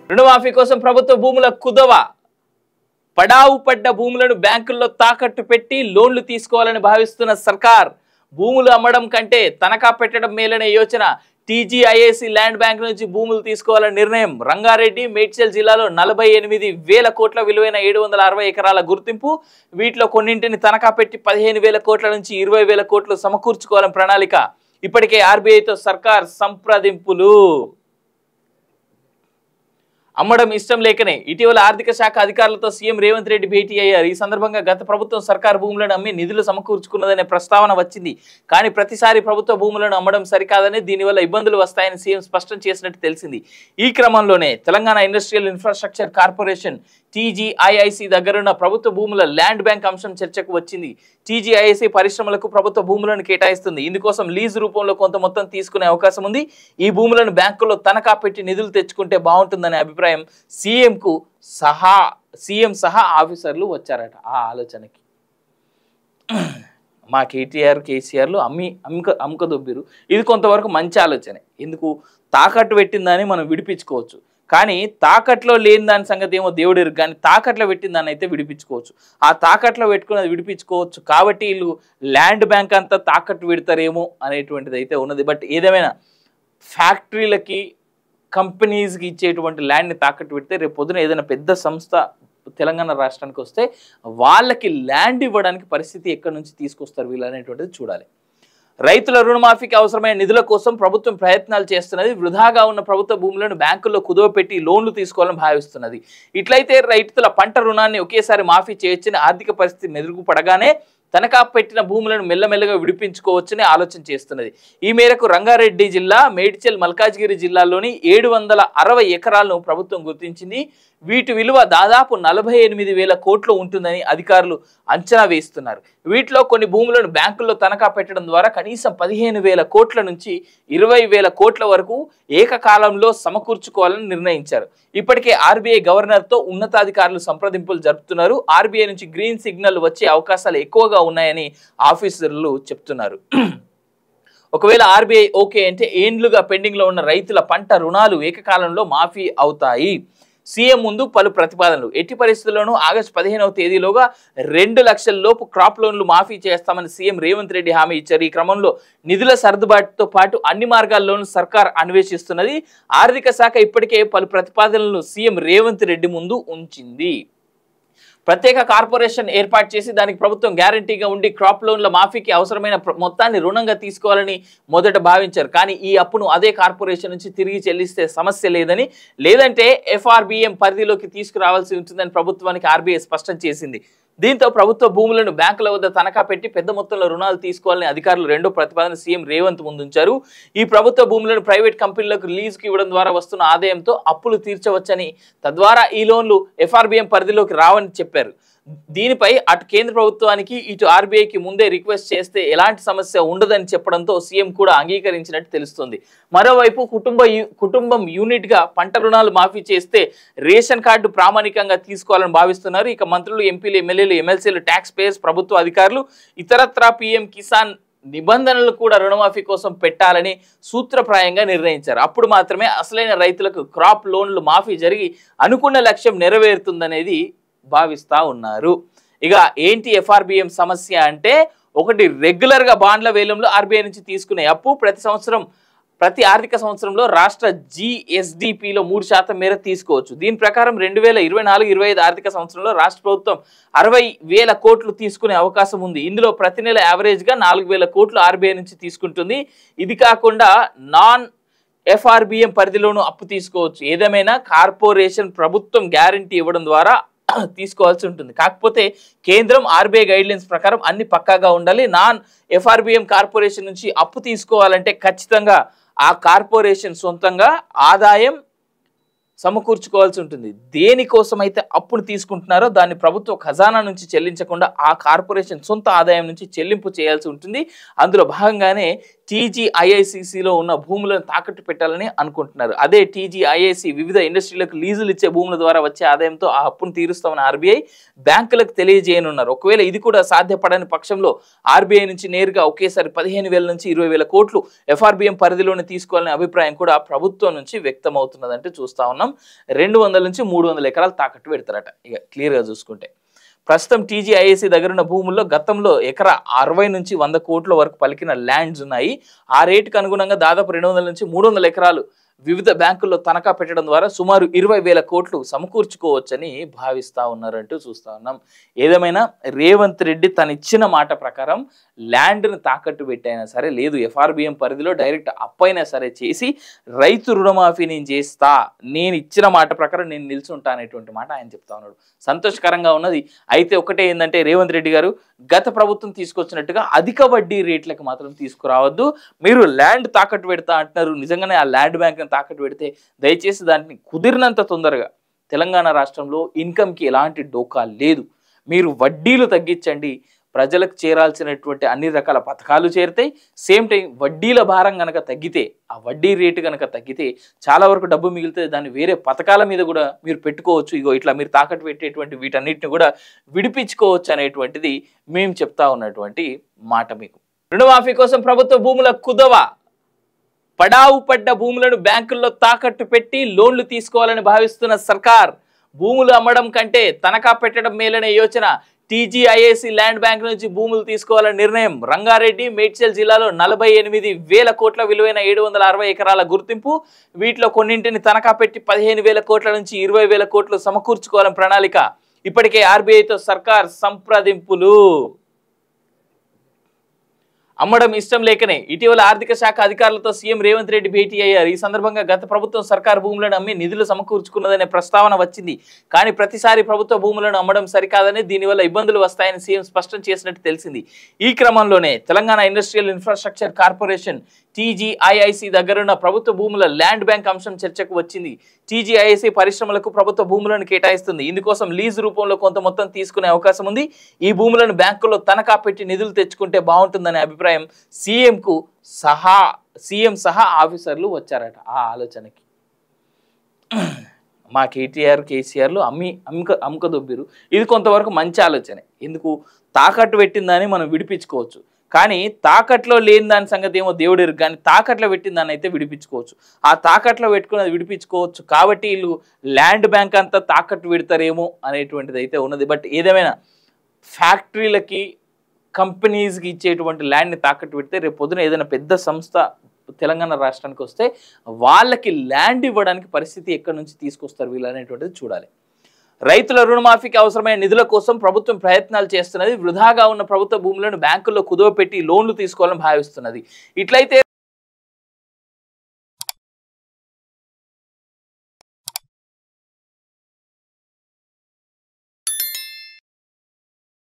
రుణమాఫీ కోసం ప్రభుత్వ భూముల కుదవ పడావు పడ్డ భూములను బ్యాంకుల్లో తాకట్టు పెట్టి లోన్లు తీసుకోవాలని భావిస్తున్న సర్కార్ భూములు అమ్మడం కంటే తనఖా పెట్టడం మేలనే యోచన టీజీఐఏసీ ల్యాండ్ బ్యాంక్ నుంచి భూములు తీసుకోవాలని నిర్ణయం రంగారెడ్డి మేడ్చల్ జిల్లాలో 48,000 కోట్ల విలువైన 760 ఎకరాల గుర్తింపు వీటిలో కొన్నింటిని తనఖా పెట్టి 15,000 కోట్ల నుంచి 20,000 కోట్లు సమకూర్చుకోవాలని ప్రణాళిక ఇప్పటికే ఆర్బీఐతో సర్కార్ సంప్రదింపులు అమ్మడం ఇష్టం లేకనే ఇటీవల ఆర్థిక శాఖ అధికారులతో సీఎం రేవంత్ రెడ్డి భేటీ అయ్యారు ఈ సందర్భంగా గత ప్రభుత్వం సర్కారు భూములను అమ్మి నిధులు సమకూర్చుకున్నదనే ప్రస్తావన వచ్చింది కానీ ప్రతిసారి ప్రభుత్వ భూములను అమ్మడం సరికాదని దీనివల్ల ఇబ్బందులు వస్తాయని సీఎం స్పష్టం చేసినట్టు తెలిసింది ఈ క్రమంలోనే Telangana industrial infrastructure corporation TGIIC దగ్గరున్న ప్రభుత్వ భూముల ల్యాండ్ బ్యాంక్ అంశం చర్చకు వచ్చింది టీజీఐఐసి పరిశ్రమలకు ప్రభుత్వ భూములను కేటాయిస్తుంది ఇందుకోసం లీజు రూపంలో కొంత మొత్తం తీసుకునే అవకాశం ఉంది ఈ భూములను బ్యాంకుల్లో తనఖా పెట్టి నిధులు తెచ్చుకుంటే బాగుంటుందనే అభిప్రాయం సీఎం సహా ఆఫీసర్లు వచ్చారట ఆ ఆలోచనకి మా కేసీఆర్లు అమ్మకదొబ్బిరు ఇది కొంతవరకు మంచి ఆలోచనే ఎందుకు తాకట్టు పెట్టిందని మనం విడిపించుకోవచ్చు కానీ తాకట్లో లేని దాని సంగతి ఏమో దేవుడు కానీ తాకట్లో పెట్టిన దాన్ని అయితే విడిపించుకోవచ్చు ఆ తాకట్లో పెట్టుకున్నది విడిపించుకోవచ్చు కాబట్టి వీళ్ళు ల్యాండ్ బ్యాంక్ అంతా తాకట్టు పెడతారేమో అనేటువంటిది అయితే ఉన్నది బట్ ఏదేమైనా ఫ్యాక్టరీలకి కంపెనీస్కి ఇచ్చేటువంటి ల్యాండ్ని తాకట్టు పెడితే రేపు పొద్దున ఏదైనా పెద్ద సంస్థ తెలంగాణ రాష్ట్రానికి వస్తే వాళ్ళకి ల్యాండ్ ఇవ్వడానికి పరిస్థితి ఎక్కడి నుంచి తీసుకొస్తారు వీళ్ళు అనేటువంటిది చూడాలి రైతుల రుణమాఫీకి అవసరమైన నిధుల కోసం ప్రభుత్వం ప్రయత్నాలు చేస్తున్నది వృధాగా ఉన్న ప్రభుత్వ భూములను బ్యాంకుల్లో కుదవపెట్టి లోన్లు తీసుకోవాలని భావిస్తున్నది ఇట్లయితే రైతుల పంట రుణాన్ని ఒకేసారి మాఫీ చేయొచ్చని ఆర్థిక పరిస్థితి మెరుగుపడగానే తనఖా పెట్టిన భూములను మెల్లమెల్లగా విడిపించుకోవచ్చని ఆలోచన చేస్తున్నది ఈ మేరకు రంగారెడ్డి జిల్లా మేడ్చల్ మల్కాజ్గిరి జిల్లాలోని 760 ఎకరాలను ప్రభుత్వం గుర్తించింది వీటి విలువ దాదాపు 48,000 కోట్లు ఉంటుందని అధికారులు అంచనా వేస్తున్నారు వీటిలో కొన్ని భూములను బ్యాంకుల్లో తనఖా పెట్టడం ద్వారా కనీసం 15,000 కోట్ల నుంచి 20,000 కోట్ల వరకు ఏకకాలంలో సమకూర్చుకోవాలని నిర్ణయించారు ఇప్పటికే ఆర్బీఐ గవర్నర్తో ఉన్నతాధికారులు సంప్రదింపులు జరుపుతున్నారు ఆర్బీఐ నుంచి గ్రీన్ సిగ్నల్ వచ్చే అవకాశాలు ఎక్కువగా ఉన్నాయని ఆఫీసర్లు చెప్తున్నారు ఒకవేళ ఆర్బీఐ ఓకే అంటే ఏండ్లుగా పెండింగ్ లో ఉన్న రైతుల పంట రుణాలు ఏకకాలంలో మాఫీ అవుతాయి సీఎం ముందు పలు ప్రతిపాదనలు ఎట్టి పరిస్థితుల్లోనూ ఆగస్టు 15వ తేదీలోగా 2 లక్షల లోపు క్రాప్ లోన్లు మాఫీ చేస్తామని సీఎం రేవంత్ రెడ్డి హామీ ఇచ్చారు ఈ క్రమంలో నిధుల సర్దుబాటుతో పాటు అన్ని మార్గాల్లోనూ సర్కార్ అన్వేషిస్తున్నది ఆర్థిక శాఖ ఇప్పటికే పలు ప్రతిపాదనలను సీఎం రేవంత్ రెడ్డి ముందు ఉంచింది ప్రత్యేక కార్పొరేషన్ ఏర్పాటు చేసి దానికి ప్రభుత్వం గ్యారంటీగా ఉండి క్రాప్ లోన్ల మాఫీకి అవసరమైన మొత్తాన్ని రుణంగా తీసుకోవాలని మొదట భావించారు కానీ ఈ అప్పును అదే కార్పొరేషన్ నుంచి తిరిగి చెల్లిస్తే సమస్య లేదని లేదంటే ఎఫ్ఆర్బిఎం పరిధిలోకి తీసుకురావాల్సి ఉంటుందని ప్రభుత్వానికి ఆర్బీఐ స్పష్టం చేసింది దీంతో ప్రభుత్వ భూములను బ్యాంకుల వద్ద తనఖా పెట్టి పెద్ద మొత్తంలో రుణాలు తీసుకోవాలని అధికారులు రెండో ప్రతిపాదన సీఎం రేవంత్ ముందుంచారు ఈ ప్రభుత్వ భూములను ప్రైవేట్ కంపెనీలకు లీజుకు ఇవ్వడం ద్వారా వస్తున్న ఆదాయంతో అప్పులు తీర్చవచ్చని తద్వారా ఈ లోన్లు ఎఫ్ఆర్బిఎం పరిధిలోకి రావని చెప్పారు దీనిపై అటు కేంద్ర ప్రభుత్వానికి ఇటు ఆర్బీఐకి ముందే రిక్వెస్ట్ చేస్తే ఎలాంటి సమస్య ఉండదని చెప్పడంతో సీఎం కూడా అంగీకరించినట్టు తెలుస్తుంది మరోవైపు కుటుంబం యూనిట్ గా పంట రుణాలు మాఫీ చేస్తే రేషన్ కార్డు ప్రామాణికంగా తీసుకోవాలని భావిస్తున్నారు ఇక మంత్రులు ఎంపీలు ఎమ్మెల్యేలు ఎమ్మెల్సీలు ట్యాక్స్ పేయర్స్ ప్రభుత్వ అధికారులు ఇతరత్రా పీఎం కిసాన్ నిబంధనలు కూడా రుణమాఫీ కోసం పెట్టాలని సూత్రప్రాయంగా నిర్ణయించారు అప్పుడు మాత్రమే అసలైన రైతులకు క్రాప్ లోన్లు మాఫీ జరిగి అనుకున్న లక్ష్యం నెరవేరుతుందనేది భావిస్తా ఉన్నారు ఇక ఏంటి ఎఫ్ఆర్బిఎం సమస్య అంటే ఒకటి రెగ్యులర్ గా బాండ్ల వేలంలో ఆర్బీఐ నుంచి తీసుకునే అప్పు ప్రతి ఆర్థిక సంవత్సరంలో రాష్ట్ర జిఎస్డిపిలో 3% మేర తీసుకోవచ్చు దీని ప్రకారం 2024-25 ఆర్థిక సంవత్సరంలో రాష్ట్ర ప్రభుత్వం 60,000 కోట్లు తీసుకునే అవకాశం ఉంది ఇందులో ప్రతి నెల యావరేజ్ గా 4,000 కోట్లు ఆర్బీఐ నుంచి తీసుకుంటుంది ఇది కాకుండా నాన్ ఎఫ్ఆర్బిఎం పరిధిలోనూ అప్పు తీసుకోవచ్చు ఏదేమైనా కార్పొరేషన్ ప్రభుత్వం గ్యారంటీ ఇవ్వడం ద్వారా తీసుకోవాల్సి ఉంటుంది కాకపోతే కేంద్రం ఆర్బీఐ గైడ్లైన్స్ ప్రకారం అన్ని పక్కాగా ఉండాలి నాన్ ఎఫ్ఆర్బిఎం కార్పొరేషన్ నుంచి అప్పు తీసుకోవాలంటే ఖచ్చితంగా ఆ కార్పొరేషన్ సొంతంగా ఆదాయం సమకూర్చుకోవాల్సి ఉంటుంది దేనికోసం అయితే అప్పును తీసుకుంటున్నారో దాన్ని ప్రభుత్వ ఖజానా నుంచి చెల్లించకుండా ఆ కార్పొరేషన్ సొంత ఆదాయం నుంచి చెల్లింపు చేయాల్సి ఉంటుంది అందులో భాగంగానే టీజీఐఐసిసిలో ఉన్న భూములను తాకట్టు పెట్టాలని అనుకుంటున్నారు. అదే టీజీఐఐసి వివిధ ఇండస్ట్రీలకు లీజులు ఇచ్చే భూముల ద్వారా వచ్చే ఆదాయంతో ఆ అప్పును తీరుస్తామని ఆర్బీఐ బ్యాంకులకు తెలియజేయనున్నారు. ఒకవేళ ఇది కూడా సాధ్యపడని పక్షంలో ఆర్బీఐ నుంచి నేరుగా ఒకేసారి 15,000 నుంచి 20,000 కోట్లు ఎఫ్ఆర్బిఎం పరిధిలోనే తీసుకోవాలనే అభిప్రాయం కూడా ప్రభుత్వం నుంచి వ్యక్తం అవుతున్నదంటే చూస్తా ఉన్నాం. 200 నుంచి 300 ఎకరాలు తాకట్టు పెడతారట. ఇక క్లియర్గా చూసుకుంటే ప్రస్తుతం టీజీఐఐసి దగ్గరున్న భూముల్లో గతంలో ఎకరా 60 నుంచి 100 కోట్ల వరకు పలికిన ల్యాండ్స్ ఉన్నాయి. ఆ రేటుకు అనుగుణంగా దాదాపు 200 నుంచి 300 ఎకరాలు వివిధ బ్యాంకుల్లో తనఖా పెట్టడం ద్వారా సుమారు 20,000 కోట్లు సమకూర్చుకోవచ్చని భావిస్తా ఉన్నారంటూ చూస్తా ఉన్నాం. ఏదేమైనా రేవంత్ రెడ్డి తను ఇచ్చిన మాట ప్రకారం ల్యాండ్ను తాకట్టు పెట్టైనా సరే, లేదు ఎఫ్ఆర్బిఎం పరిధిలో డైరెక్ట్ అప్పైనా సరే చేసి రైతు రుణమాఫీ నేను చేస్తా, నేను ఇచ్చిన మాట ప్రకారం నేను నిల్చుంటా అనేటువంటి మాట ఆయన చెప్తా ఉన్నాడు. సంతోషకరంగా ఉన్నది. అయితే ఒకటే ఏంటంటే రేవంత్ రెడ్డి గారు గత ప్రభుత్వం తీసుకొచ్చినట్టుగా అధిక వడ్డీ రేట్లకు మాత్రం తీసుకురావద్దు. మీరు ల్యాండ్ తాకట్టు పెడతా అంటున్నారు. నిజంగానే ఆ ల్యాండ్ బ్యాంక్ తాకట్టు పెడితే దయచేసి దాన్ని కుదిరినంత తొందరగా తెలంగాణ రాష్ట్రంలో ఇన్కమ్కి ఎలాంటి డోకా లేదు. మీరు వడ్డీలు తగ్గించండి. ప్రజలకు చేరాల్సినటువంటి అన్ని రకాల పథకాలు చేరుతాయి. సేమ్ టైం వడ్డీల భారం కనుక తగ్గితే, ఆ వడ్డీ రేటు కనుక తగ్గితే చాలా వరకు డబ్బు మిగిలితే దాన్ని వేరే పథకాల మీద కూడా మీరు పెట్టుకోవచ్చు. ఇగో ఇట్లా మీరు తాకట్టు పెట్టేటువంటి వీటన్నిటిని కూడా విడిపించుకోవచ్చు అనేటువంటిది మేము చెప్తా ఉన్నటువంటి మాట. మీకు రుణమాఫీ కోసం ప్రభుత్వ భూముల కుదవ, పడావు పడ్డ భూములను బ్యాంకుల్లో తాకట్టు పెట్టి లోన్లు తీసుకోవాలని భావిస్తున్న సర్కార్ భూములు అమ్మడం కంటే తనఖా పెట్టడం మేలనే యోచన. టీజీఐఐసి ల్యాండ్ బ్యాంక్ నుంచి భూములు తీసుకోవాలని నిర్ణయం. రంగారెడ్డి, మేడ్చల్ జిల్లాలో 48,000 కోట్ల విలువైన 760 ఎకరాల గుర్తింపు. వీటిలో కొన్నింటిని తనఖా పెట్టి 15,000 కోట్ల నుంచి 20,000 కోట్లు సమకూర్చుకోవాలని ప్రణాళిక. ఇప్పటికే ఆర్బీఐతో సర్కార్ సంప్రదింపులు. అమ్మడం ఇష్టం లేకనే ఇటీవల ఆర్థిక శాఖ అధికారులతో సీఎం రేవంత్ రెడ్డి భేటీ అయ్యారు. ఈ సందర్భంగా గత ప్రభుత్వం సర్కారు భూములను అమ్మి నిధులు సమకూర్చుకున్నదనే ప్రస్తావన వచ్చింది. కానీ ప్రతిసారి ప్రభుత్వ భూములను అమ్మడం సరికాదని, దీనివల్ల ఇబ్బందులు వస్తాయని సీఎం స్పష్టం చేసినట్టు తెలిసింది. ఈ క్రమంలోనే Telangana industrial infrastructure corporation TGIIC దగ్గరున్న ప్రభుత్వ భూముల ల్యాండ్ బ్యాంక్ అంశం చర్చకు వచ్చింది. టీజీఐఐసి పరిశ్రమలకు ప్రభుత్వ భూములను కేటాయిస్తుంది. ఇందుకోసం లీజు రూపంలో కొంత మొత్తం తీసుకునే అవకాశం ఉంది. ఈ భూములను బ్యాంకుల్లో తనఖా పెట్టి నిధులు తెచ్చుకుంటే బాగుంటుందనే అభిప్రాయం సీఎం సహా ఆఫీసర్లు వచ్చారట ఆ ఆలోచనకి. మా కేసీఆర్లు అమ్ముకదొబ్బిరు. ఇది కొంతవరకు మంచి ఆలోచనే. ఎందుకు తాకట్టు పెట్టిందని మనం విడిపించుకోవచ్చు. కానీ తాకట్లో లేని దాని సంగతి ఏమో దేవుడు ఎరుగు. కానీ తాకట్లో పెట్టిన దాన్ని అయితే విడిపించుకోవచ్చు. ఆ తాకట్లో పెట్టుకున్నది విడిపించుకోవచ్చు. కాబట్టి వీళ్ళు ల్యాండ్ బ్యాంక్ అంతా తాకట్టు పెడతారేమో అనేటువంటిది అయితే ఉన్నది. బట్ ఏదేమైనా ఫ్యాక్టరీలకి, కంపెనీస్కి ఇచ్చేటువంటి ల్యాండ్ని తాకట్టు పెడితే రేపు పొద్దున ఏదైనా పెద్ద సంస్థ తెలంగాణ రాష్ట్రానికి వస్తే వాళ్ళకి ల్యాండ్ ఇవ్వడానికి పరిస్థితి ఎక్కడి నుంచి తీసుకొస్తారు వీళ్ళు అనేటువంటిది చూడాలి. రైతుల రుణమాఫీకి అవసరమైన నిధుల కోసం ప్రభుత్వం ప్రయత్నాలు చేస్తున్నది. వృధాగా ఉన్న ప్రభుత్వ భూములను బ్యాంకుల్లో కుదవపెట్టి లోన్లు తీసుకోవాలని భావిస్తున్నది. ఇట్లయితే